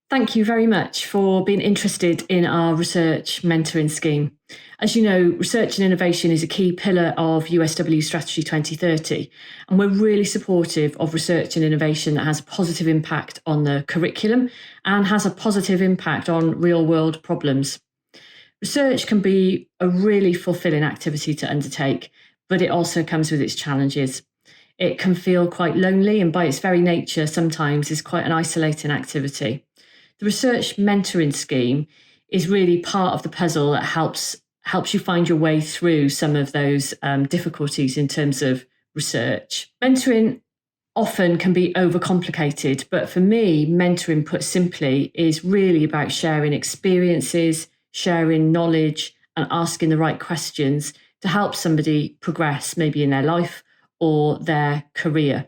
Thank you very much for being interested in our research mentoring scheme. As you know, research and innovation is a key pillar of USW Strategy 2030, and we're really supportive of research and innovation that has a positive impact on the curriculum and has a positive impact on real-world problems. Research can be a really fulfilling activity to undertake, but it also comes with its challenges. It can feel quite lonely, and by its very nature, sometimes is quite an isolating activity. The research mentoring scheme is really part of the puzzle that helps you find your way through some of those difficulties in terms of research. Mentoring often can be overcomplicated, but for me, mentoring, put simply, is really about sharing experiences, sharing knowledge, and asking the right questions to help somebody progress, maybe in their life or their career.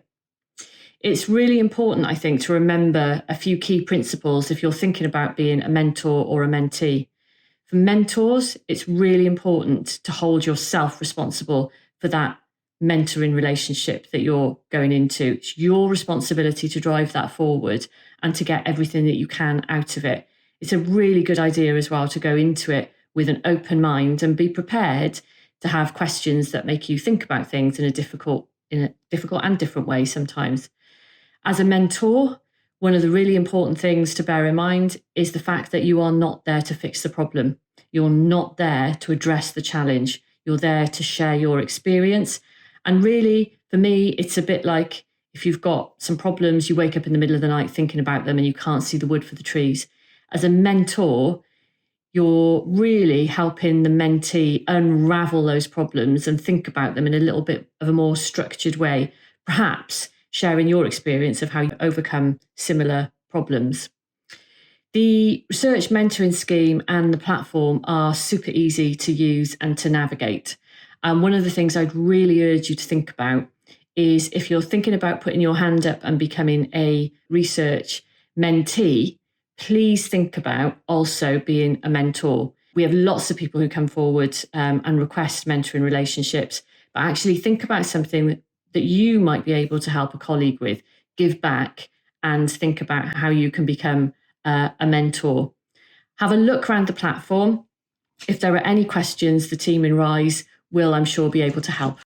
It's really important, I think, to remember a few key principles if you're thinking about being a mentor or a mentee. For mentors, it's really important to hold yourself responsible for that mentoring relationship that you're going into. It's your responsibility to drive that forward and to get everything that you can out of it. It's a really good idea as well to go into it with an open mind and be prepared to have questions that make you think about things in a difficult and different way sometimes. As a mentor, one of the really important things to bear in mind is the fact that you are not there to fix the problem. You're not there to address the challenge. You're there to share your experience. And really, for me, it's a bit like if you've got some problems, you wake up in the middle of the night thinking about them and you can't see the wood for the trees. As a mentor, you're really helping the mentee unravel those problems and think about them in a little bit of a more structured way, perhaps sharing your experience of how you overcome similar problems. The research mentoring scheme and the platform are super easy to use and to navigate. And one of the things I'd really urge you to think about is if you're thinking about putting your hand up and becoming a research mentee, please think about also being a mentor. We have lots of people who come forward and request mentoring relationships, but actually think about something that you might be able to help a colleague with, give back, and think about how you can become a mentor. Have a look around the platform. If there are any questions, the team in Rise will, I'm sure, be able to help.